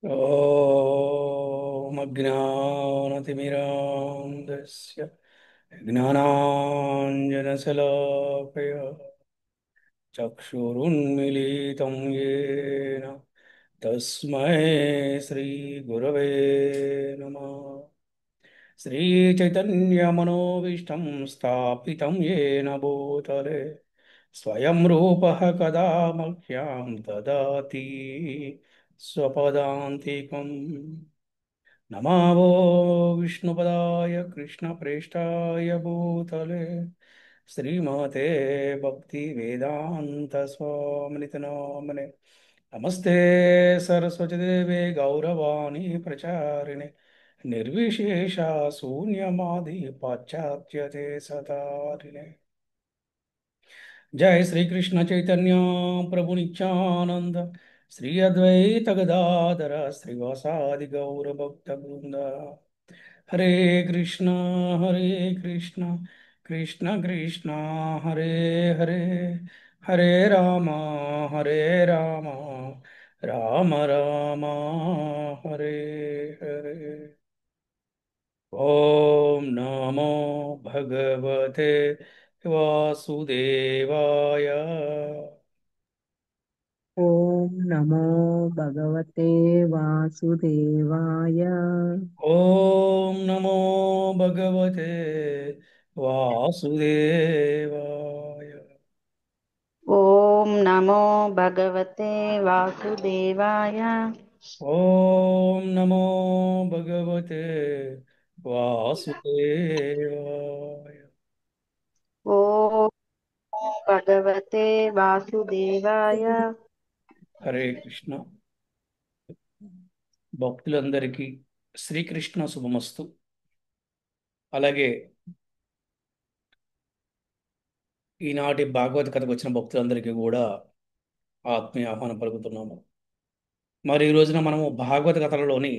ॐ अज्ञानतिमिरान्धस्य ज्ञानाञ्जनशलाकया चक्षुरुन्मीलितं येन तस्मै श्रीगुरवे नमः। श्रीचैतन्यमनोभीष्टं स्थापितं येन भूतले स्वयं रूपः कदा मह्यं ददाति स्वपदान्तिकम्। नमावो विष्णुपदाय कृष्णप्रेष्ठाय भूतले श्रीमते भक्तिवेदान्तस्वामिनिति नामने। नमस्ते सरस्वतीदेवे गौरवाणी प्रचारिणे निर्विशेषा शून्यमादि पाश्चात्यते सतारिणे। जय श्री कृष्ण चैतन्य प्रभु नित्यानंद श्री अद्वैत गदाधर श्रीवासादि गौर भक्त वृंद। हरे कृष्ण कृष्ण कृष्ण हरे हरे, हरे राम राम राम राम हरे हरे। ओम नमो भगवते वासुदेवाय। ॐ नमो भगवते वासुदेवाय। ओम नमो भगवते वासुदेवाय। ॐ नमो भगवते वासुदेवाय। ओम नमो भगवते वासुदेवाय। ॐ भगवते वासुदेवाय। హరే కృష్ణ. భక్తులందరికీ శ్రీకృష్ణ శుభమస్తు. అలాగే ఈనాటి భాగవత కథకు వచ్చిన భక్తులందరికీ కూడా ఆత్మీయ ఆహ్వానం పలుకుతున్నాము. మరి ఈ రోజున మనము భాగవత కథలలోని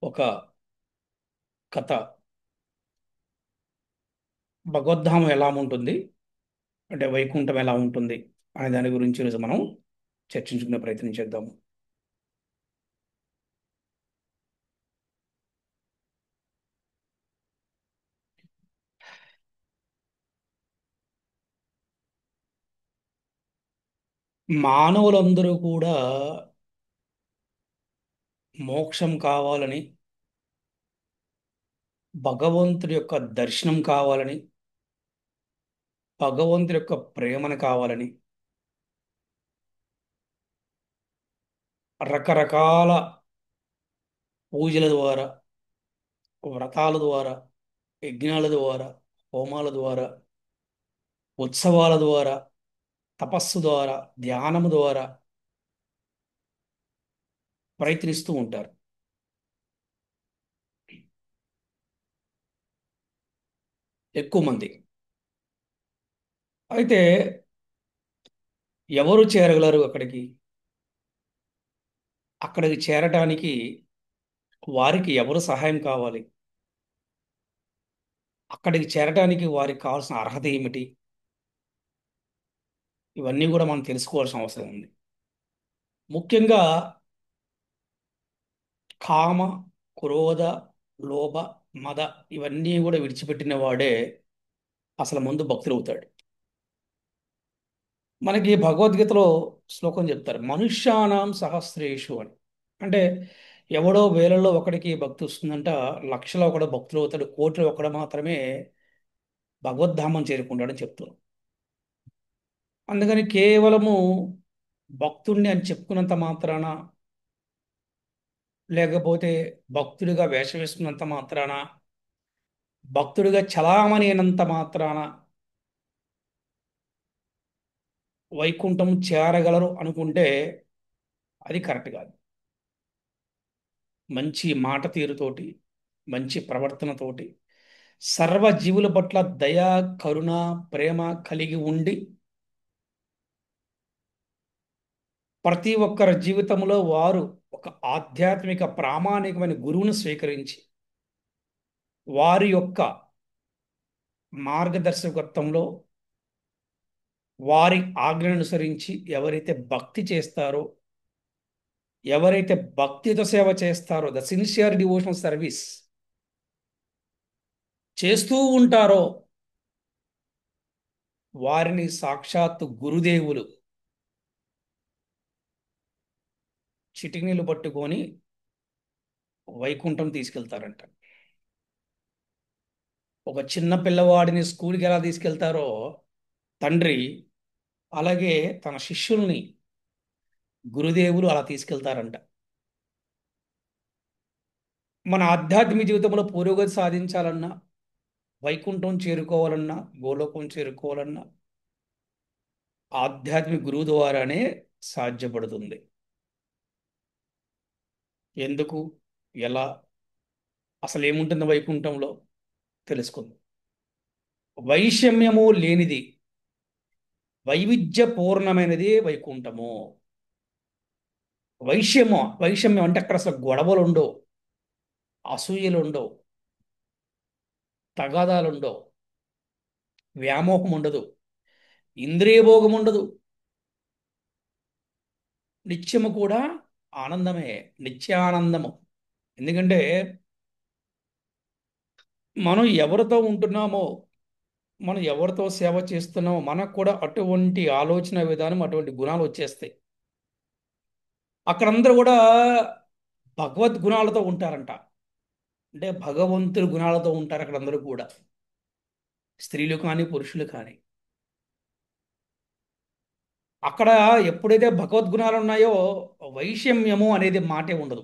ఒక కథ, భగవద్ధామం ఎలా ఉంటుంది, అంటే వైకుంఠం ఎలా ఉంటుంది అనే దాని గురించి ఈరోజు మనం చర్చించుకునే ప్రయత్నం చేద్దాము. మానవులందరూ కూడా మోక్షం కావాలని, భగవంతుడి యొక్క దర్శనం కావాలని, భగవంతుడి యొక్క ప్రేమను కావాలని రకరకాల పూజల ద్వారా, వ్రతాల ద్వారా, యజ్ఞాల ద్వారా, హోమాల ద్వారా, ఉత్సవాల ద్వారా, తపస్సు ద్వారా, ధ్యానము ద్వారా ప్రయత్నిస్తూ ఉంటారు. ఎక్కువ మంది అయితే ఎవరు చేరగలరు అక్కడికి? అక్కడికి చేరటానికి వారికి ఎవరు సహాయం కావాలి? అక్కడికి చేరటానికి వారికి కావాల్సిన అర్హత ఏమిటి? ఇవన్నీ కూడా మనం తెలుసుకోవాల్సిన అవసరం ఉంది. ముఖ్యంగా కామ, క్రోధ, లోభ, మద ఇవన్నీ కూడా విడిచిపెట్టిన వాడే అసలు ముందు భక్తులు అవుతాడు. మనకి భగవద్గీతలో శ్లోకం చెప్తారు, మనుష్యానాం సహస్రేషు అని. అంటే ఎవడో వేలలో ఒకడికి భక్తి వస్తుందంట, లక్షలో ఒకడు భక్తులు అవుతాడు, కోటిలో ఒకడు మాత్రమే భగవద్ధామం చేరుకుంటాడని చెప్తున్నారు. అందుకని కేవలము భక్తుణ్ణి అని చెప్పుకున్నంత మాత్రాన, లేకపోతే భక్తుడిగా వేషం వేసుకున్నంత మాత్రాన, భక్తుడిగా చలామణి అయినంత మాత్రాన వైకుంఠం చేరగలరు అనుకుంటే అది కరెక్ట్ కాదు. మంచి మాట తీరుతోటి, మంచి ప్రవర్తనతోటి, సర్వజీవుల పట్ల దయ, కరుణ, ప్రేమ కలిగి ఉండి ప్రతి ఒక్కరి జీవితంలో వారు ఒక ఆధ్యాత్మిక ప్రామాణికమైన గురువును స్వీకరించి వారి యొక్క మార్గదర్శకత్వంలో వారి ఆజ్ఞను అనుసరించి ఎవరైతే భక్తి చేస్తారో ఎవరైతే భక్తితో సేవ చేస్తారో, ద సిన్సియర్ డివోషనల్ సర్వీస్ చేస్తూ ఉంటారో, వారిని సాక్షాత్తు గురుదేవులు చిటికినీళ్ళు పట్టుకొని వైకుంఠం తీసుకెళ్తారంట. ఒక చిన్న పిల్లవాడిని స్కూల్కి ఎలా తీసుకెళ్తారో తండ్రి, అలాగే తన శిష్యుల్ని గురుదేవులు అలా తీసుకెళ్తారంట. మన ఆధ్యాత్మిక జీవితంలో పురోగతి సాధించాలన్నా, వైకుంఠం చేరుకోవాలన్నా, గోలోకం చేరుకోవాలన్నా ఆధ్యాత్మిక గురువు ద్వారానే సాధ్యపడుతుంది. ఎందుకు, ఎలా, అసలు ఏముంటుంది వైకుంఠంలో తెలుసుకుందాం. వైషమ్యము లేనిది, వైవిధ్య పూర్ణమైనది వైకుంఠము. వైషమ్యం అంటే అక్కడ అసలు గొడవలు ఉండవు, అసూయలు ఉండవు, తగాదాలు ఉండవు, వ్యామోహం ఉండదు, ఇంద్రియ భోగం ఉండదు. నిత్యము కూడా ఆనందమే, నిత్యానందము. ఎందుకంటే మనం ఎవరితో ఉంటున్నామో, మనం ఎవరితో సేవ చేస్తున్నామో మనకు కూడా అటువంటి ఆలోచన విధానం, అటువంటి గుణాలు వచ్చేస్తాయి. అక్కడందరూ కూడా భగవద్గుణాలతో ఉంటారంట. అంటే భగవంతుడి గుణాలతో ఉంటారు అక్కడ అందరూ కూడా, స్త్రీలు కానీ పురుషులు కానీ. అక్కడ ఎప్పుడైతే భగవద్గుణాలు ఉన్నాయో వైషమ్యము అనేది మాటే ఉండదు.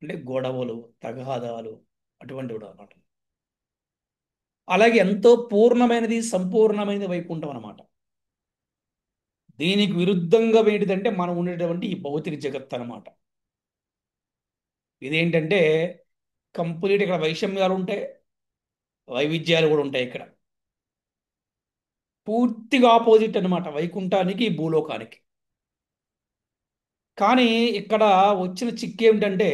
అంటే గొడవలు, తగాదాలు అటువంటివి కూడా అన్నమాట. అలాగే ఎంతో పూర్ణమైనది, సంపూర్ణమైనది వైకుంఠం అన్నమాట. దీనికి విరుద్ధంగా ఏంటిదంటే మనం ఉండేటువంటి ఈ భౌతిక జగత్తు అన్నమాట. ఇదేంటంటే కంప్లీట్ ఇక్కడ వైషమ్యాలు ఉంటాయి, వైవిధ్యాలు కూడా ఉంటాయి. ఇక్కడ పూర్తిగా ఆపోజిట్ అన్నమాట వైకుంఠానికి, భూలోకానికి. కానీ ఇక్కడ వచ్చిన చిక్కు ఏమిటంటే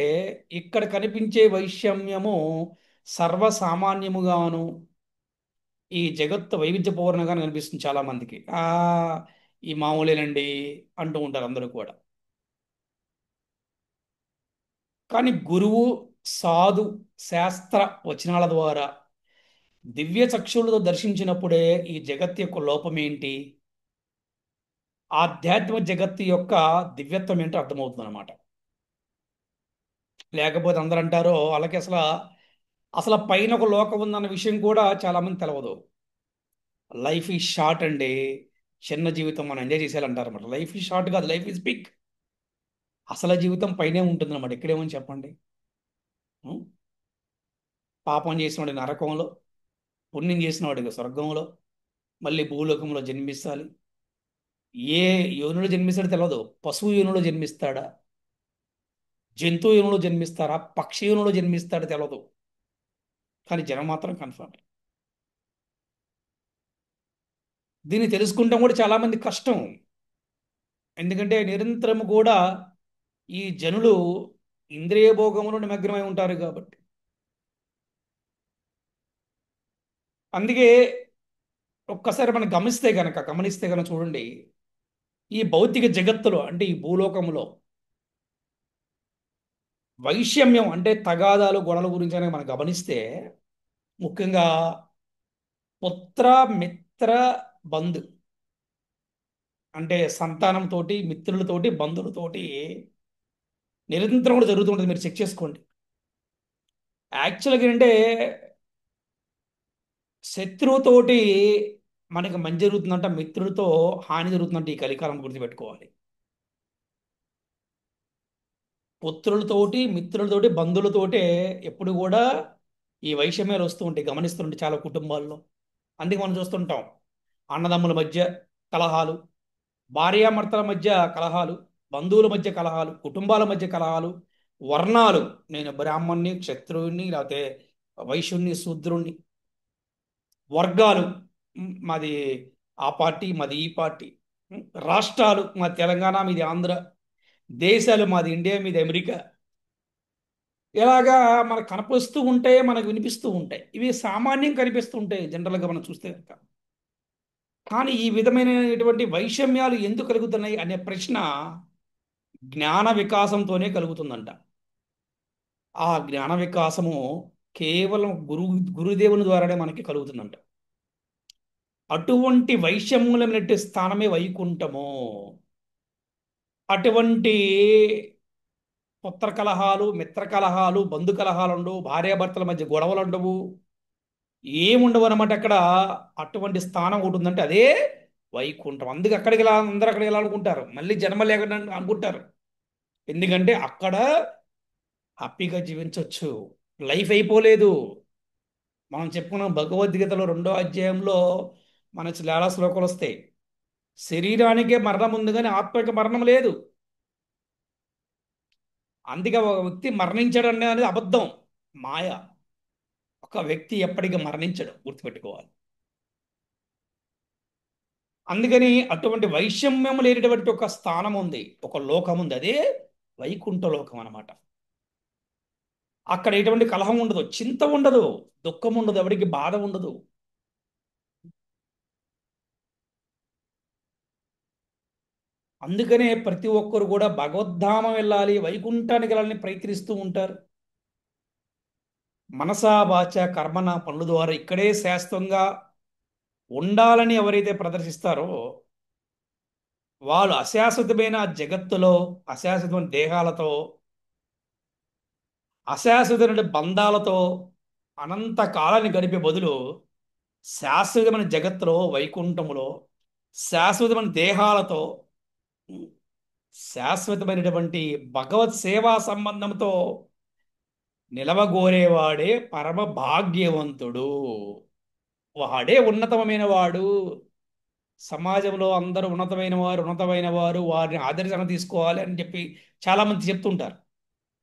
ఇక్కడ కనిపించే వైషమ్యము సర్వసామాన్యముగాను, ఈ జగత్తు వైవిధ్యపూర్ణంగా కనిపిస్తుంది చాలా మందికి. ఈ మామూలేనండి అంటూ ఉంటారు అందరూ కూడా. కానీ గురువు, సాధు, శాస్త్ర వచనాల ద్వారా దివ్య చక్షులతో దర్శించినప్పుడే ఈ జగత్తు యొక్క లోపం ఏంటి, ఆధ్యాత్మిక జగత్తు యొక్క దివ్యత్వం ఏంటో అర్థమవుతుంది అనమాట. లేకపోతే అందరూ అంటారు అలాగే అసలు అసలు పైన ఒక లోకం ఉందన్న విషయం కూడా చాలా మంది తెలవదు. లైఫ్ ఈజ్ షార్ట్ అండి, చిన్న జీవితం మనం ఎంజాయ్ చేసేయాలంటారు అనమాట. లైఫ్ ఈజ్ షార్ట్ కాదు, లైఫ్ ఈజ్ బిగ్. అసలు జీవితం పైనే ఉంటుంది అనమాట. ఇక్కడేమని చెప్పండి. ఉం? పాపం చేసినవాడికి నరకంలో, పుణ్యం చేసినవాడికి స్వర్గంలో, మళ్ళీ భూలోకంలో జన్మిస్తాలి. ఏ యోనిలో జన్మిస్తాడో తెలియదు. పశువు యోనిలో జన్మిస్తాడా, జంతువు యోనిలో జన్మిస్తారా, పక్షి యోనిలో జన్మిస్తాడో తెలియదు. కానీ జనం మాత్రం కన్ఫర్మ్. దీన్ని తెలుసుకుంటాం కూడా చాలా మంది కష్టం. ఎందుకంటే నిరంతరం కూడా ఈ జనులు ఇంద్రియ భోగంలో నిమగ్నమై ఉంటారు కాబట్టి. అందుకే ఒక్కసారి మనం గమనిస్తే కనుక చూడండి, ఈ భౌతిక జగత్తులో అంటే ఈ భూలోకంలో వైషమ్యం అంటే తగాదాలు, గొడవల గురించి అనేది మనం గమనిస్తే ముఖ్యంగా పుత్ర, మిత్ర, బంధు అంటే సంతానంతోటి, మిత్రులతోటి, బంధువులతోటి నిరంతరం కూడా జరుగుతుంటుంది. మీరు చెక్ చేసుకోండి. యాక్చువల్గా ఏంటంటే శత్రువుతోటి మనకి మంచి జరుగుతుందంట, మిత్రులతో హాని జరుగుతుందంట. ఈ కలికాలం గుర్తుపెట్టుకోవాలి. పుత్రులతోటి, మిత్రులతోటి, బంధువులతోటే ఎప్పుడు కూడా ఈ వైషమ్యాలు వస్తూ ఉంటాయి. గమనిస్తుంటే చాలా కుటుంబాల్లో. అందుకే మనం చూస్తుంటాం అన్నదమ్ముల మధ్య కలహాలు, భార్యాభర్తల మధ్య కలహాలు, బంధువుల మధ్య కలహాలు, కుటుంబాల మధ్య కలహాలు, వర్ణాలు, నేను బ్రాహ్మణ్ణి, క్షత్రువుని, లేకపోతే వైశ్యుణ్ణి, శూద్రుణ్ణి, వర్గాలు, మాది ఆ పార్టీ, మాది ఈ పార్టీ, రాష్ట్రాలు, మాది తెలంగాణ, మీది ఆంధ్ర, దేశాలు, మాది ఇండియా, మీది అమెరికా. ఇలాగా మనకు కనిపిస్తూ ఉంటాయి, మనకు వినిపిస్తూ ఉంటాయి. ఇవి సామాన్యం కనిపిస్తూ ఉంటాయి జనరల్గా మనం చూస్తే కనుక. కానీ ఈ విధమైనటువంటి వైషమ్యాలు ఎందుకు కలుగుతున్నాయి అనే ప్రశ్న జ్ఞాన వికాసంతోనే కలుగుతుందంట. ఆ జ్ఞాన వికాసము కేవలం గురుదేవుని ద్వారానే మనకి కలుగుతుందంట. అటువంటి వైషమ్యమైనటువంటి స్థానమే వైకుంఠము. అటువంటి పుత్ర కలహాలు, మిత్ర కలహాలు, బంధు కలహాలు ఉండవు, భార్యాభర్తల మధ్య గొడవలు ఉండవు, ఏముండవు అనమాట అక్కడ. అటువంటి స్థానం ఒకటి ఉందంటే అదే వైకుంఠం. అందుకే అక్కడికి వెళ్ళాలి, అందరూ అక్కడికి వెళ్ళాలనుకుంటారు, మళ్ళీ జన్మ లేకుండా అనుకుంటారు. ఎందుకంటే అక్కడ హ్యాపీగా జీవించవచ్చు, లైఫ్ అయిపోలేదు. మనం చెప్పుకున్నాం భగవద్గీతలో 2వ అధ్యాయంలో మన చాలా శ్లోకాలు వస్తాయి. శరీరానికే మరణం ఉంది కానీ ఆత్మకి మరణం లేదు. అందుకే ఒక వ్యక్తి మరణించడం అనేది అబద్ధం, మాయ. ఒక వ్యక్తి ఎప్పటికీ మరణించడు, గుర్తుపెట్టుకోవాలి. అందుకని అటువంటి వైషమ్యం లేనటువంటి ఒక స్థానం ఉంది, ఒక లోకం ఉంది, అదే వైకుంఠ లోకం అన్నమాట. అక్కడ ఎటువంటి కలహం ఉండదు, చింత ఉండదు, దుఃఖం ఉండదు, ఎవరికి బాధ ఉండదు. అందుకనే ప్రతి ఒక్కరు కూడా భగవద్ధామం వెళ్ళాలి, వైకుంఠానికి వెళ్ళాలని ప్రయత్నిస్తూ ఉంటారు. మనసా వాచ కర్మన పనుల ద్వారా ఇక్కడే శాశ్వతంగా ఉండాలని ఎవరైతే ప్రదర్శిస్తారో వాళ్ళు అశాశ్వతమైన జగత్తులో అశాశ్వతమైన దేహాలతో, అశాశ్వతమైన బంధాలతో అనంత కాలాన్ని గడిపే బదులు శాశ్వతమైన జగత్తులో, వైకుంఠములో శాశ్వతమైన దేహాలతో శాశ్వతమైనటువంటి భగవత్ సేవా సంబంధంతో నిలవగోరేవాడే పరమ భాగ్యవంతుడు. వాడే ఉన్నతమైన వాడు. సమాజంలో అందరూ ఉన్నతమైన వారు వారిని ఆదర్శంగా తీసుకోవాలి అని చెప్పి చాలా మంది చెప్తుంటారు.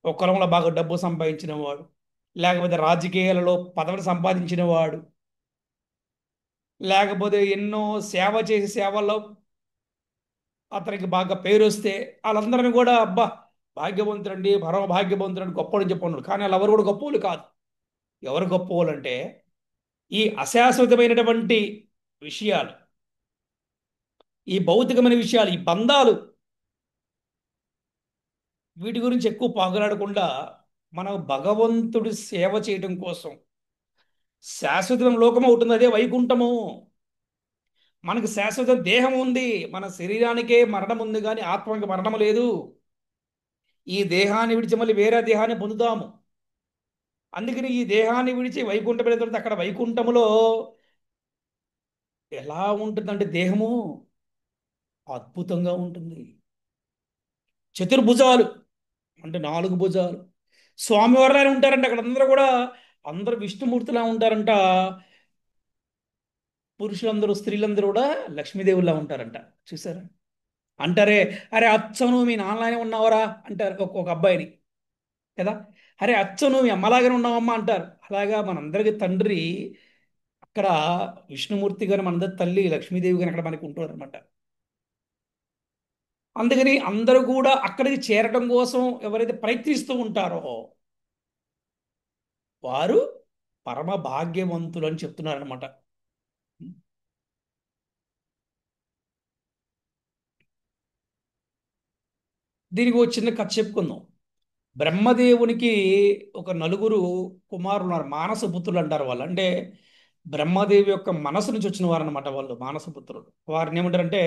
ఒక కులంలో బాగా డబ్బు సంపాదించిన వాడు, లేకపోతే రాజకీయాలలో పదవిని సంపాదించిన వాడు, లేకపోతే ఎన్నో సేవ చేసి సేవల్లో అతనికి బాగా పేరు వస్తే వాళ్ళందరినీ కూడా అబ్బా భాగ్యవంతుడండి, పరమ భాగ్యవంతుడు, గొప్పవాడు చెప్పన్నాడు. కానీ వాళ్ళు ఎవరు కూడా గొప్పవాళ్ళు కాదు. ఎవరు గొప్పవాళ్ళు అంటే ఈ అశాశ్వతమైనటువంటి విషయాలు, ఈ భౌతికమైన విషయాలు, ఈ బంధాలు, వీటి గురించి ఎక్కువ పాకులాడకుండా మనం భగవంతుడి సేవ చేయడం కోసం శాశ్వతమైన లోకం అవుతుంది, అదే వైకుంఠము. మనకు శాశ్వత దేహం ఉంది, మన శరీరానికే మరణం ఉంది కానీ ఆత్మకి మరణం లేదు. ఈ దేహాన్ని విడిచి మళ్ళీ వేరే దేహాన్ని పొందుతాము. అందుకని ఈ దేహాన్ని విడిచి వైకుంఠం వెళ్ళిన తర్వాత అక్కడ వైకుంఠములో ఎలా ఉంటుందంటే దేహము అద్భుతంగా ఉంటుంది. చతుర్భుజాలు అంటే 4 భుజాలు స్వామివారిలానే ఉంటారంట అక్కడ అందరూ కూడా. అందరూ విష్ణుమూర్తిలా ఉంటారంట. పురుషులందరూ స్త్రీలందరూ కూడా లక్ష్మీదేవుల్లా ఉంటారంట. చూసారా? అంటారే, అరే అచ్చను మీ నాన్నలానే ఉన్నావరా అంటారు ఒక అబ్బాయిని కదా. అరే అచ్చను మీ అమ్మలాగానే ఉన్నావమ్మా అంటారు. అలాగా మనందరికి తండ్రి అక్కడ విష్ణుమూర్తి గారు, మనందరి తల్లి లక్ష్మీదేవి గారు అక్కడ మనకి ఉంటున్నారు అనమాట. అందుకని అందరూ కూడా అక్కడికి చేరడం కోసం ఎవరైతే ప్రయత్నిస్తూ ఉంటారో వారు పరమ భాగ్యవంతులు అని చెప్తున్నారనమాట. దీనికి ఒక చిన్న కథ చెప్పుకుందాం. బ్రహ్మదేవునికి ఒక నలుగురు కుమారులు ఉన్నారు, మానసపుత్రులు అంటారు వాళ్ళు. అంటే బ్రహ్మదేవి యొక్క మనసు నుంచి వచ్చిన వారు అనమాట వాళ్ళు, మానసపుత్రులు. వారిని ఏమంటారంటే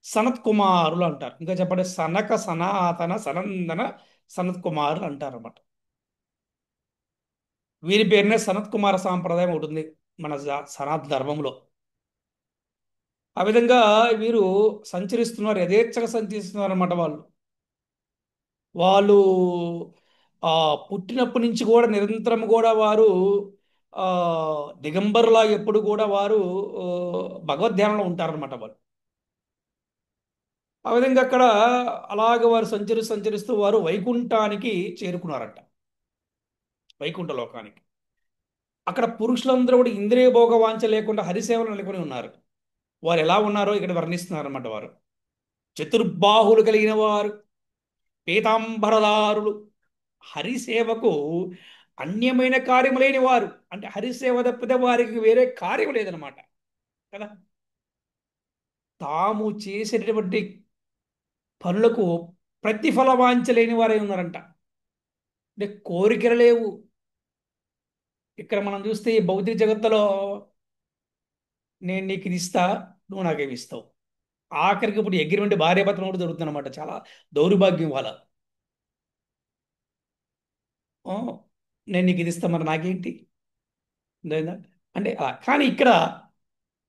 సనత్ కుమారులు అంటారు. ఇంకా చెప్పండి, సనక సనాతన సనందన సనత్ కుమారులు అంటారు అనమాట. వీరి పేరునే సనత్ కుమార సాంప్రదాయం ఒకటి ఉంది మన సనాతన ధర్మంలో. ఆ విధంగా వీరు సంచరిస్తున్నారు, యథేచ్ఛగా సంచరిస్తున్నారు అనమాట వాళ్ళు. వాళ్ళు ఆ పుట్టినప్పటి నుంచి కూడా నిరంతరం కూడా వారు ఆ దిగంబరులా ఎప్పుడు కూడా వారు ఆ, భగవద్ధ్యానంలో ఉంటారనమాట వాళ్ళు. ఆ విధంగా అక్కడ అలాగ వారు సంచరిస్తూ వారు వైకుంఠానికి చేరుకున్నారట, వైకుంఠ లోకానికి. అక్కడ పురుషులందరూ కూడా ఇంద్రియ భోగ వాంఛ లేకుండా హరిసేవలు నెలకొని ఉన్నారు. వారు ఎలా ఉన్నారో ఇక్కడ వర్ణిస్తున్నారు అన్నమాట. వారు చతుర్బాహులు కలిగిన వారు, పీతాంబరదారులు, హరిసేవకు అన్యమైన కార్యము లేని వారు. అంటే హరిసేవ తప్పితే వారికి వేరే కార్యం లేదనమాట కదా. తాము చేసేటటువంటి పనులకు ప్రతిఫల వాంఛ లేని వారై ఉన్నారంట. అంటే కోరికలు లేవు. ఇక్కడ మనం చూస్తే ఈ భౌతిక జగత్తులో నేను నీకు ఇది ఇస్తా, నువ్వు నాకేమి ఇస్తావు. ఆఖరికి ఇప్పుడు అగ్రిమెంట్ భార్యాభర్తలు కూడా దొరుకుతుంది అనమాట. చాలా దౌర్భాగ్యం వాళ్ళ. "ఓ, నేను నీకు ఇది ఇస్తా, మరి నాకేంటి?" అర్థమైందా? అంటే అలా. కానీ ఇక్కడ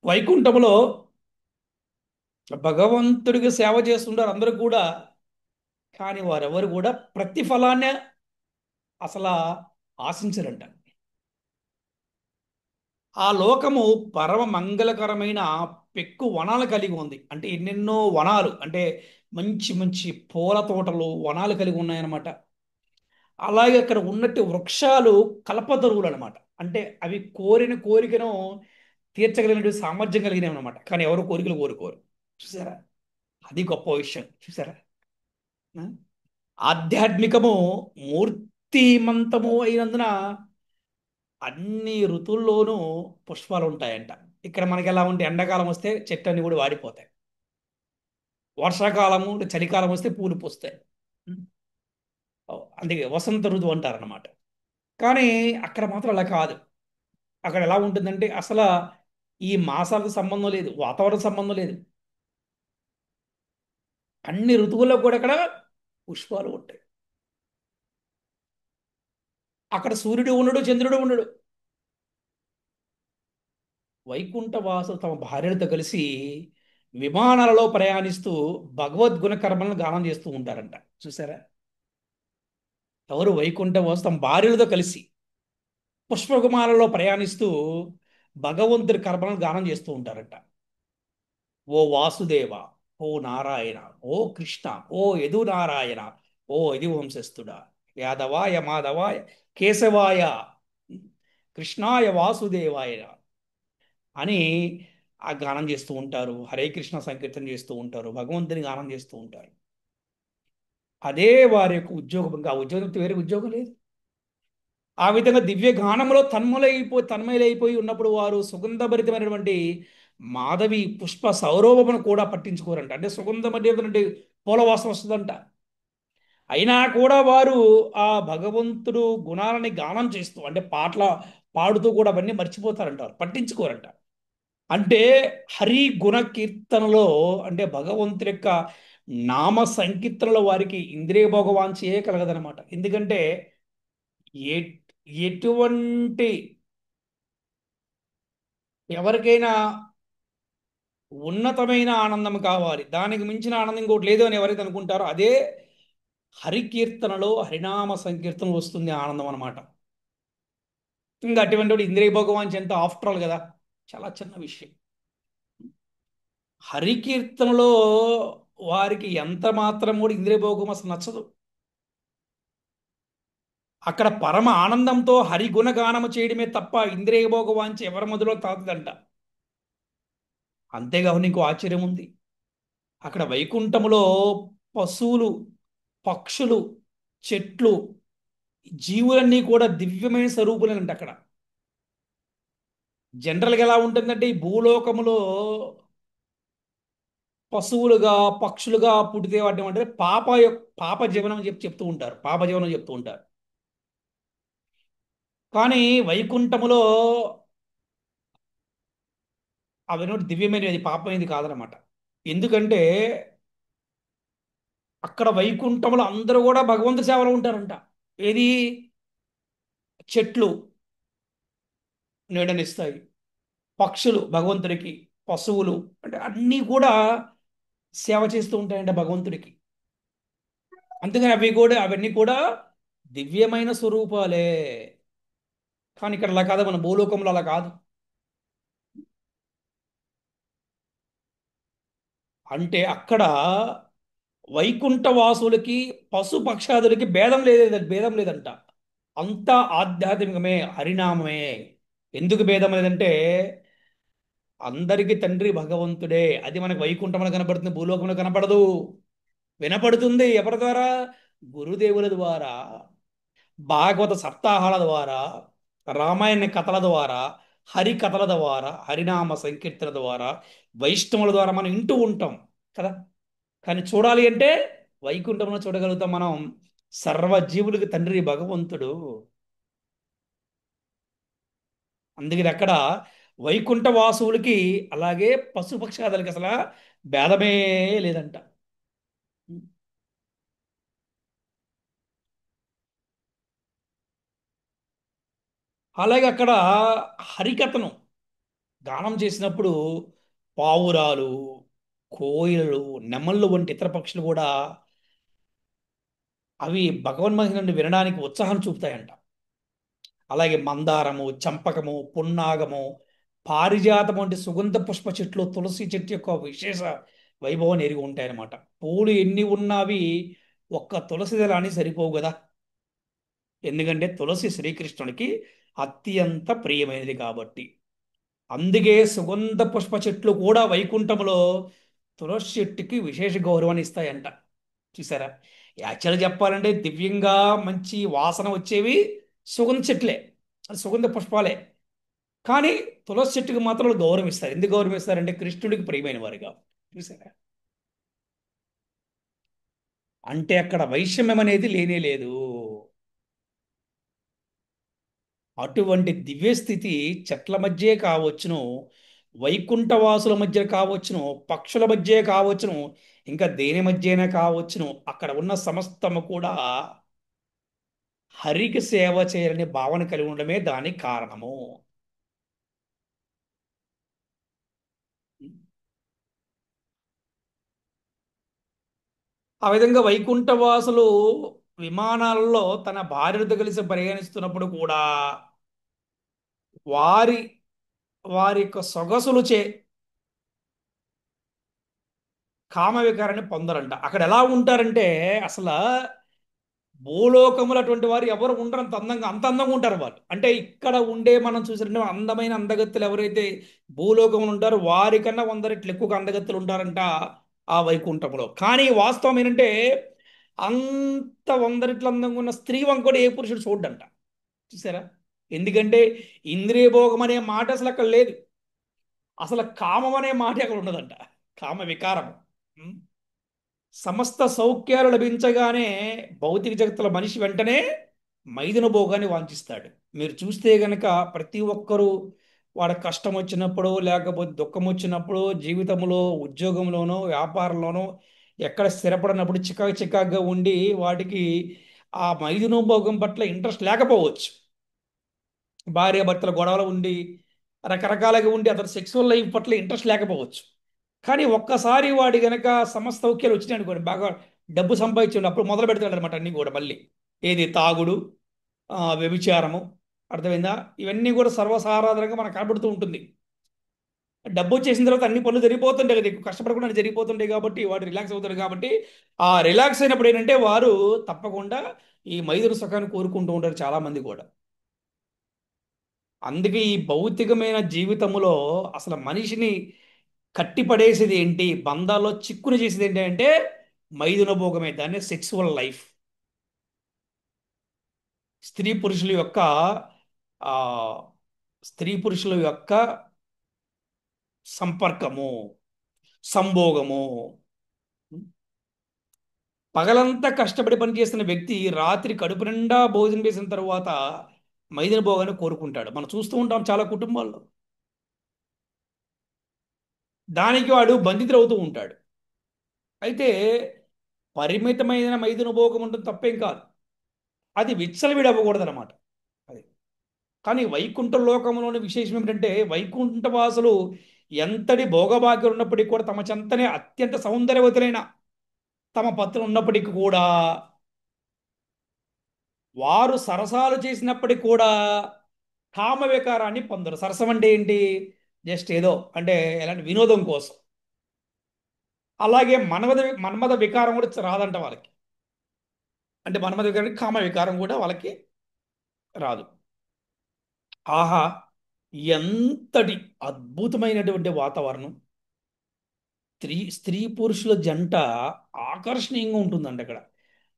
వైకుంఠములో భగవంతుడికి సేవ చేస్తుంటారు అందరూ కూడా. కానీ వారెవరు కూడా ప్రతిఫలాన్ని అసలు ఆశించరంట. ఆ లోకము పరమ మంగళకరమైన పెక్కు వనాలు కలిగి ఉంది. అంటే ఎన్నెన్నో వనాలు, అంటే మంచి మంచి పూల తోటలు, వనాలు కలిగి ఉన్నాయన్నమాట. అలాగే అక్కడ ఉన్నట్టు వృక్షాలు కల్పతరువులు అనమాట. అంటే అవి కోరిన కోరికను తీర్చగలిగినటువంటి సామర్థ్యం కలిగినవి అనమాట. కానీ ఎవరు కోరికలు కోరుకోరు. చూసారా? అది గొప్ప విషయం. చూసారా? ఆ? ఆధ్యాత్మికము మూర్తిమంతము అయినందున అన్ని ఋతుల్లోనూ పుష్పాలు ఉంటాయంట. ఇక్కడ మనకి ఎలా ఉంటే ఎండాకాలం వస్తే చెట్లన్నీ కూడా వాడిపోతాయి. వర్షాకాలము చలికాలం వస్తే పూలు పూస్తాయి. అందుకే వసంత ఋతువు అంటారనమాట. కానీ అక్కడ మాత్రం అలా కాదు. అక్కడ ఎలా ఉంటుందంటే అసలు ఈ మాసాలతో సంబంధం లేదు, వాతావరణ సంబంధం లేదు. అన్ని ఋతువుల్లో కూడా అక్కడ పుష్పాలు ఉంటాయి. అక్కడ సూర్యుడు ఉండడు, చంద్రుడు ఉండడు. వైకుంఠ వాసులు తమ భార్యలతో కలిసి విమానాలలో ప్రయాణిస్తూ భగవద్గుణ కర్మలను గానం చేస్తూ ఉంటారంట. చూసారా? ఎవరు? వైకుంఠ వాసు తమ భార్యలతో కలిసి పుష్పకుమాలలో ప్రయాణిస్తూ భగవంతుడి కర్మలను గానం చేస్తూ ఉంటారంట. ఓ వాసుదేవ, ఓ నారాయణ, ఓ కృష్ణ, ఓ యదు నారాయణ, ఓ యదు వంశస్థుడా, యాదవాయ మాధవాయ కేశవాయ కృష్ణాయ వాసుదేవాయ అని ఆ గానం చేస్తూ ఉంటారు. హరే కృష్ణ సంకీర్తన చేస్తూ ఉంటారు. భగవంతుని గానం చేస్తూ ఉంటారు. అదే వారి యొక్క ఉద్యోగం. ఇంకా ఆ ఉద్యోగం వేరే ఉద్యోగం లేదు. ఆ విధంగా దివ్య గానంలో తన్మయులైపోయి ఉన్నప్పుడు వారు సుగంధభరితమైనటువంటి మాధవి పుష్ప సౌరభమును కూడా పట్టించుకోరంట. అంటే సుగంధభరితమైనటువంటి పూల వాసన వస్తుందంట. అయినా కూడా వారు ఆ భగవంతుడు గుణాలని గానం చేస్తూ, అంటే పాటల పాడుతూ కూడా అవన్నీ మర్చిపోతారంటారు, పట్టించుకోరంట. అంటే హరి గుణ కీర్తనలో, అంటే భగవంతుడి యొక్క నామ సంకీర్తనలో వారికి ఇంద్రియ భోగవాంఛే కలగదనమాట. ఎందుకంటే ఏ ఎటువంటి ఎవరికైనా ఉన్నతమైన ఆనందం కావాలి, దానికి మించిన ఆనందం ఇంకోటి లేదు అని ఎవరైతే అనుకుంటారో అదే హరికీర్తనలో, హరినామ సంకీర్తనలో వస్తుంది ఆనందం అనమాట. ఇంకా అటువంటి ఇంద్రియ భగవాన్ ఎంత ఆఫ్టర్ ఆల్ కదా, చాలా చిన్న విషయం. హరికీర్తనలో వారికి ఎంత మాత్రం కూడా ఇంద్రియ భోగం అసలు నచ్చదు. అక్కడ పరమ ఆనందంతో హరి గుణగానము చేయడమే తప్ప ఇంద్రియ భోగ వాంఛ ఎవరి మధ్యలో తాతదంట. అంతేకాకుండా ఇంకో ఆశ్చర్యం ఉంది. అక్కడ వైకుంఠములో పశువులు, పక్షులు, చెట్లు, జీవులన్నీ కూడా దివ్యమైన స్వరూపులేనంట అక్కడ. జనరల్గా ఎలా ఉంటుందంటే ఈ భూలోకములో పశువులుగా, పక్షులుగా పుట్టితే వాటిని అంటే పాప జీవనం అని చెప్తూ ఉంటారు. పాప జీవనం చెప్తూ ఉంటారు. కానీ వైకుంఠములో అవన్నీ దివ్యమైనది, పాపమైనది కాదనమాట. ఎందుకంటే అక్కడ వైకుంఠంలో అందరూ కూడా భగవంతు సేవలో ఉంటారంట. ఏది? చెట్లు నీడనిస్తాయి, పక్షులు భగవంతుడికి, పశువులు అంటే అన్నీ కూడా సేవ చేస్తూ ఉంటాయంట భగవంతుడికి. అందుకని అవన్నీ కూడా దివ్యమైన స్వరూపాలే. కానీ ఇక్కడ అలా కాదు, మన భూలోకంలో అలా కాదు. అంటే అక్కడ వైకుంఠ వాసులకి పశు పక్షాదులకి భేదం లేదంట. అంతా ఆధ్యాత్మికమే, హరినామమే. ఎందుకు భేదం లేదంటే అందరికీ తండ్రి భగవంతుడే. అది మనకు వైకుంఠంలో కనపడుతుంది, భూలోకంలో కనపడదు. వినపడుతుంది ఎవరి ద్వారా? గురుదేవుల ద్వారా, భాగవత సప్తాహాల ద్వారా, రామాయణ కథల ద్వారా, హరి కథల ద్వారా, హరినామ సంకీర్తన ద్వారా, వైష్ణవుల ద్వారా మనం వింటూ ఉంటాం కదా. కానీ చూడాలి అంటే వైకుంఠంలో చూడగలుగుతాం మనం సర్వజీవులకి తండ్రి భగవంతుడు. అందుకని అక్కడ వైకుంఠ వాసువులకి అలాగే పశుపక్షాదులకి అసలు భేదమే లేదంట. అలాగే అక్కడ హరికథను గానం చేసినప్పుడు పావురాలు, కోయిలలు, నెమళ్ళు వంటి ఇతర పక్షులు కూడా అవి భగవన్మహిమను వినడానికి ఉత్సాహం చూపుతాయంట. అలాగే మందారము, చంపకము, పున్నాగము, పారిజాతం వంటి సుగంధ పుష్ప చెట్లు తులసి చెట్టు యొక్క విశేష వైభవం ఎరిగి ఉంటాయన్నమాట. పూలు ఎన్ని ఉన్నవి ఒక్క తులసి దళాన్ని సరిపోవు కదా. ఎందుకంటే తులసి శ్రీకృష్ణునికి అత్యంత ప్రియమైనది కాబట్టి. అందుకే సుగంధ పుష్ప చెట్లు కూడా వైకుంఠములో తులసి చెట్టుకి విశేష గౌరవాన్ని ఇస్తాయంట. చూసారా? యాక్చువల్గా చెప్పాలంటే దివ్యంగా మంచి వాసన వచ్చేవి సుగంధ చెట్లే, అది సుగంధ పుష్పాలే. కానీ తులసి చెట్టుకి మాత్రం వాళ్ళు గౌరవం ఇస్తారు. ఎందుకు గౌరవం ఇస్తారంటే కృష్ణుడికి ప్రియమైన వారుగా. చూసారా? అంటే అక్కడ వైషమ్యం అనేది లేనే లేదు. అటువంటి దివ్యస్థితి చెట్ల మధ్యే కావచ్చును, వైకుంఠవాసుల మధ్య కావచ్చును, పక్షుల మధ్య కావచ్చును, ఇంకా దేని మధ్యనే కావచ్చును. అక్కడ ఉన్న సమస్తము కూడా హరికి సేవ చేయాలనే భావన కలిగి ఉండడమే దానికి కారణము. ఆ విధంగా వైకుంఠవాసులు విమానాలలో తన భార్యలతో కలిసి ప్రయాణిస్తున్నప్పుడు కూడా వారి వారి యొక్క సొగసులు చే కామ వికారాన్ని పొందరంట. అక్కడ ఎలా ఉంటారంటే అసలు భూలోకములు అటువంటి వారు ఎవరు ఉండరు, అంత అందంగా ఉంటారు వాళ్ళు. అంటే ఇక్కడ ఉండే మనం చూసిన అందమైన అందగత్తెలు ఎవరైతే భూలోకములు ఉంటారో వారికన్నా 100 రెట్లు ఎక్కువగా అందగత్తెలు ఉంటారంట ఆ వైకుంఠములో. కానీ వాస్తవం ఏంటంటే అంత 100 రెట్లు అందంగా ఉన్న స్త్రీ వంక కూడా ఏ పురుషుడు చూడంట. చూసారా? ఎందుకంటే ఇంద్రియ భోగం అనే మాట అసలు అక్కడ లేదు. అసలు కామం అనే మాట అక్కడ ఉండదంట. కామ వికారం. ఉం? సమస్త సౌఖ్యాలు లభించగానే భౌతిక జగత్తుల మనిషి వెంటనే మైదున భోగాన్ని వాంఛిస్తాడు. మీరు చూస్తే గనక ప్రతి ఒక్కరూ వాడి కష్టం వచ్చినప్పుడు లేకపోతే దుఃఖం వచ్చినప్పుడు జీవితంలో ఉద్యోగంలోనో వ్యాపారంలోనో ఎక్కడ స్థిరపడినప్పుడు చికాకు చికాకుగా ఉండి వాటికి ఆ మైదున భోగం పట్ల ఇంట్రెస్ట్ లేకపోవచ్చు. భార్యాభర్తల గొడవలు ఉండి రకరకాలుగా ఉండి అతని సెక్సువల్ లైఫ్ పట్ల ఇంట్రెస్ట్ లేకపోవచ్చు. కానీ ఒక్కసారి వాడి గనక సమస్త సౌఖ్యాలు వచ్చినాయి అనుకోండి, బాగా డబ్బు సంపాదించండి, అప్పుడు మొదలు పెడతాడు అనమాట అన్ని కూడా మళ్ళీ. ఏది తాగుడు, వ్యభిచారము, అర్థమైందా? ఇవన్నీ కూడా సర్వసాధారణంగా మనకు కనబడుతూ ఉంటుంది. డబ్బు వచ్చేసిన తర్వాత అన్ని పనులు జరిగిపోతుంటాయి కదా, ఎక్కువ కష్టపడకుండా అన్ని జరిగిపోతుంటాయి కాబట్టి వాడు రిలాక్స్ అవుతాడు. కాబట్టి ఆ రిలాక్స్ అయినప్పుడు ఏంటంటే వారు తప్పకుండా ఈ మైదున సుఖాన్ని కోరుకుంటూ ఉంటారు చాలా మంది కూడా. అందుకే ఈ భౌతికమైన జీవితంలో అసలు మనిషిని కట్టిపడేసేది ఏంటి, బంధాల్లో చిక్కుని చేసేది ఏంటి అంటే మైదున భోగమే. దాన్ని సెక్సువల్ లైఫ్. స్త్రీ పురుషుల యొక్క ఆ స్త్రీ పురుషుల యొక్క సంపర్కము, సంభోగము. పగలంతా కష్టపడి పనిచేస్తున్న వ్యక్తి రాత్రి కడుపు నిండా భోజనం చేసిన తర్వాత మైదున భోగాన్ని కోరుకుంటాడు. మనం చూస్తూ ఉంటాం చాలా కుటుంబాల్లో. దానికి వాడు బంధితుడు అవుతూ ఉంటాడు. అయితే పరిమితమైన మైదున భోగం ఉంటుంది, తప్పేం కాదు. అది విచ్చలవిడి అవ్వకూడదు అనమాట. అది. కానీ వైకుంఠ లోకంలోని విశేషం ఏమిటంటే వైకుంఠ వాసులు ఎంతటి భోగభాగ్యులు ఉన్నప్పటికీ కూడా తమ చెంతనే అత్యంత సౌందర్యవతులైన తమ పత్రులు ఉన్నప్పటికీ కూడా వారు సరసాలు చేసినప్పటికీ కూడా కామ వికారాన్ని పొందరు. సరసం అంటే ఏంటి? జస్ట్ ఏదో అంటే ఎలాంటి వినోదం కోసం. అలాగే మన్మద వికారం కూడా రాదంట వాళ్ళకి. అంటే మన్మద వికారం, కామ వికారం కూడా వాళ్ళకి రాదు. ఆహా, ఎంతటి అద్భుతమైనటువంటి వాతావరణం! స్త్రీ పురుషుల జంట ఆకర్షణీయంగా ఉంటుందండి అక్కడ.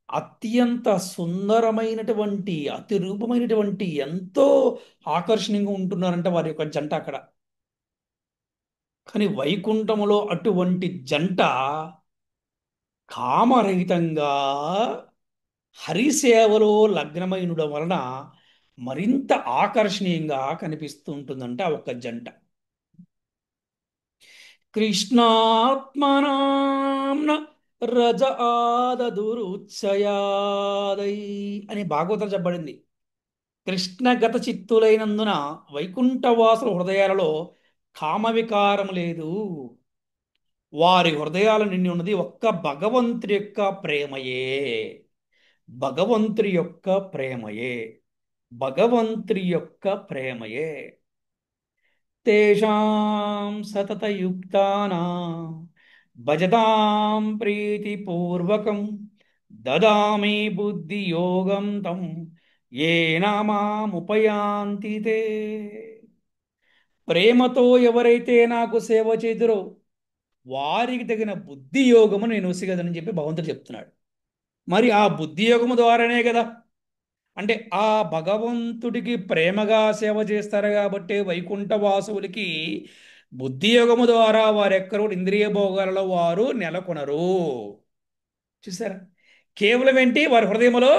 అత్యంత సుందరమైనటువంటి అతి రూపమైనటువంటి ఎంతో ఆకర్షణీయంగా ఉంటున్నారంటే వారి యొక్క జంట అక్కడ. కానీ వైకుంఠములో అటువంటి జంట కామరహితంగా హరిసేవలో లగ్నమైనడం వలన మరింత ఆకర్షణీయంగా కనిపిస్తూ ఉంటుందంట ఆ ఒక్క జంట. కృష్ణాత్మనాంన రజ ఆదదురుత్సయాదై అని భాగవతం చెప్పబడింది. కృష్ణగత చిత్తులైనందున వైకుంఠవాసుల హృదయాలలో కామవికారం లేదు. వారి హృదయాలు నిండి ఉన్నది ఒక్క భగవంతుడి యొక్క ప్రేమయే. భగవంతుడి యొక్క ప్రేమయే. భగవంతుడి యొక్క ప్రేమయే. తేషాం సతతయుక్తానాం భజతాం ప్రీతిపూర్వకం దదామి బుద్ధియోగం తం ఏన మాముపయాంతి తే. ప్రేమతో ఎవరైతే నాకు సేవ చేదురో వారికి తగిన బుద్ధి యోగము నేను వసిగదని చెప్పి భగవంతుడు చెప్తున్నాడు. మరి ఆ బుద్ధి యోగము ద్వారానే కదా, అంటే ఆ భగవంతుడికి ప్రేమగా సేవ చేస్తారు కాబట్టి వైకుంఠ వాసువులకి బుద్ధి యోగము ద్వారా వారెక్కరూ ఇంద్రియ భోగాలలో వారు నెలకొనరు. చూసారా? కేవలం ఏంటి, వారి హృదయంలో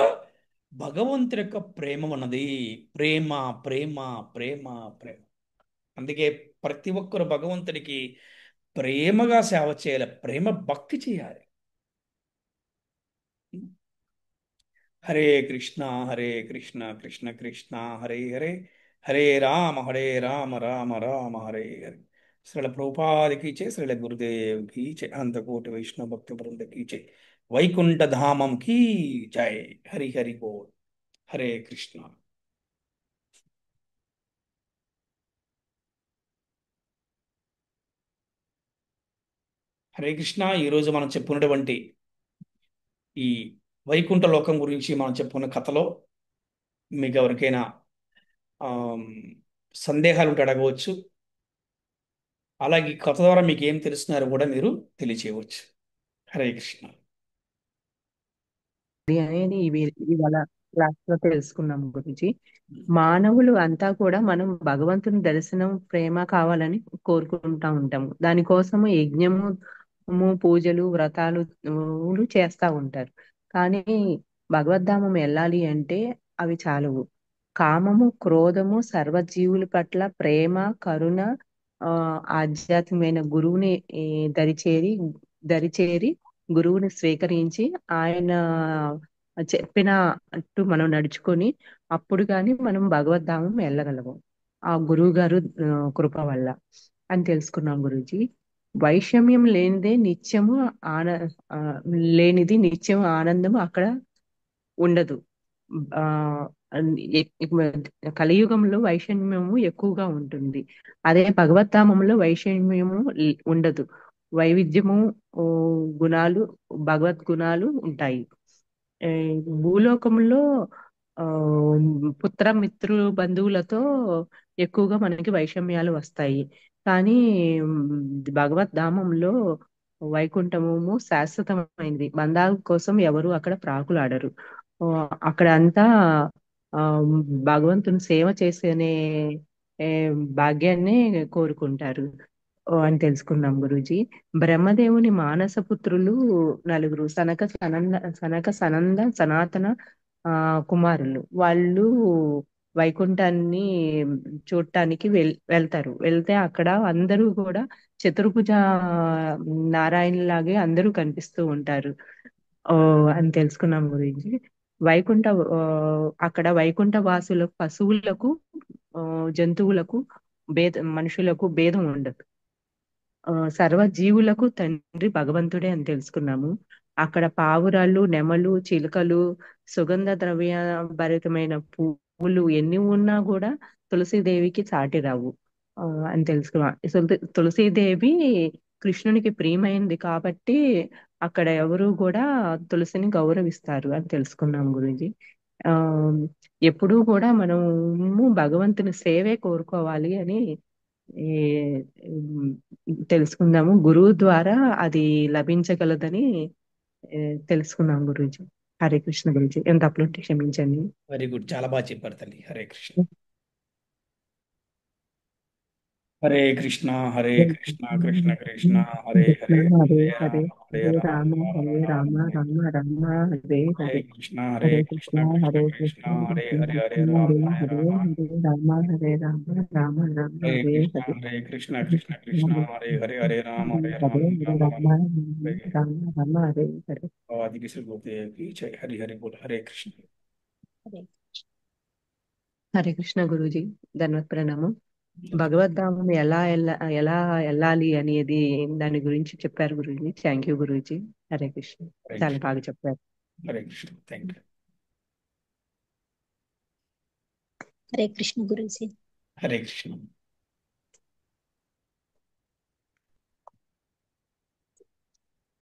భగవంతుడి యొక్క ప్రేమ ఉన్నది. ప్రేమ ప్రేమ ప్రేమ ప్రేమ. అందుకే ప్రతి ఒక్కరు భగవంతుడికి ప్రేమగా సేవ చేయాలి, ప్రేమ భక్తి చేయాలి. హరే కృష్ణ హరే కృష్ణ కృష్ణ కృష్ణ హరే హరే, హరే రామ రామ రామ హరే హరే. శ్రీల ప్రభుపాదికి చే, శ్రీల గురుదేవ్ కీ చే, అంతకోటి వైష్ణవ భక్తి బృంద కీ చే, వైకుంఠ ధామం కీ జై. హరి హరి బోల్. హరే కృష్ణ. హరే కృష్ణ. ఈరోజు మనం చెప్పుకున్నటువంటి ఈ వైకుంఠ లోకం గురించి మనం చెప్పుకున్న కథలో మీకు ఎవరికైనా ఆమ్, సందేహాలు ఉంటే అడగవచ్చు. అలాగే ఈ కథ ద్వారా మీకు ఏం తెలుస్తున్నారో కూడా మీరు తెలియచేయవచ్చు. హరే కృష్ణ. ఇది అనేది ఇవాళ క్లాస్ లో తెలుసుకున్నాం గురించి. మానవులు అంతా కూడా మనం భగవంతుని దర్శనం ప్రేమ కావాలని కోరుకుంటా ఉంటాము. దానికోసము యజ్ఞము పూజలు వ్రతాలు చేస్తా ఉంటారు. కానీ భగవద్ధామం వెళ్ళాలి అంటే అవి చాలవు. కామము క్రోధము సర్వజీవుల పట్ల ప్రేమ కరుణ, ఆ ఆధ్యాత్మికమైన గురువుని దరిచేరి దరిచేరి గురువుని స్వీకరించి ఆయన చెప్పినట్టు మనం నడుచుకొని అప్పుడు కానీ మనం భగవద్ధామం వెళ్ళగలము ఆ గురువు గారు కృప వల్ల అని తెలుసుకున్నాం గురూజీ. వైషమ్యం లేనిదే నిత్యము ఆన ఆ, లేనిది నిత్యం ఆనందము అక్కడ ఉండదు. ఆ కలియుగంలో వైషమ్యము ఎక్కువగా ఉంటుంది. అదే భగవద్ధామంలో వైషమ్యము ఉండదు. వైవిధ్యము, ఓ, గుణాలు, భగవద్గుణాలు ఉంటాయి. ఏ, భూలోకంలో ఆ పుత్ర మిత్రు బంధువులతో ఎక్కువగా మనకి వైషమ్యాలు వస్తాయి. కానీ భగవద్ధామంలో వైకుంఠము శాశ్వతమైనది. బంధాల కోసం ఎవరు అక్కడ ప్రాకులాడరు. ఆ, అక్కడ అంతా ఆ భగవంతుని సేవ చేసేనే ఏ, భాగ్యాన్నే కోరుకుంటారు అని తెలుసుకున్నాం గురూజీ. బ్రహ్మదేవుని మానస పుత్రులు నలుగురు, సనక సనంద సనాతన కుమారులు. వాళ్ళు వైకుంఠాన్ని చూడటానికి వెళ్తారు. వెళ్తే అక్కడ అందరూ కూడా చతుర్భుజ నారాయణ లాగే అందరూ కనిపిస్తూ ఉంటారు ఓ అని తెలుసుకున్నాం గురించి. వైకుంఠ ఆ, అక్కడ వైకుంఠ వాసులకు పశువులకు, ఆ, జంతువులకు మనుషులకు భేదం ఉండదు. సర్వ జీవులకు తండ్రి భగవంతుడే అని తెలుసుకున్నాము. అక్కడ పావురాళ్ళు నెమలు చిలుకలు సుగంధ ద్రవ్య భరితమైన పువ్వులు ఎన్ని ఉన్నా కూడా తులసీదేవికి సాటి రావు ఆ, అని తెలుసుకున్నాం. తులసీదేవి కృష్ణునికి ప్రియమైంది కాబట్టి అక్కడ ఎవరు కూడా తులసిని గౌరవిస్తారు అని తెలుసుకున్నాం గురించి. ఆ ఎప్పుడూ కూడా మనము భగవంతుని సేవే కోరుకోవాలి అని ఈ ఉమ్, తెలుసుకుందాము. గురువు ద్వారా అది లభించగలదని ఏ, తెలుసుకున్నాం గురూజీ. హరే కృష్ణ గురూజీ. ఎంత అప్లోడ్ క్షమించండి. Very good. చాలా బాగా చెప్పారు తల్లి. హరే కృష్ణ. హరే हरे కృష్ణ కృష్ణ कृष्ण కృష్ణ हरे హరే कृष्ण హరే हरे హరే हरे రామ హరే हरे రామ राम రామ हरे రామ राम హరే राम राम हरे హరే हरे హరే हरे కృష్ణ कृष्ण కృష్ణ हरे కృష్ణ कृष्ण హరే कृष्ण హరే హరే कृष्ण రామ हरे హరే हरे రామ हरे राम हरे राम राम राम हरे हरे कृष्णा हरे हरे कृष्णा हरे कृष्ण कृष्ण कृष्ण हरे हरे हरे कृष्ण हरे राम हरे हरे हरे राम हरे राम राम राम हरे राम राम हरे हरे आदि किसी बोलते हैं कि जय हरि हरि बोल हरे कृष्ण हरे హరే కృష్ణ గురూజీ ధన్వత్ ప్రణామం భగవద్ధామం ఎలా వెళ్ళాలి అనేది దాని గురించి చెప్పారు గురూజీ. Thank you Guruji. హరే కృష్ణ. हरे చాలా कृष्ण బాగా చెప్పారు. Hare Krishna thank you Hare Krishna Guru ji. Hare Krishna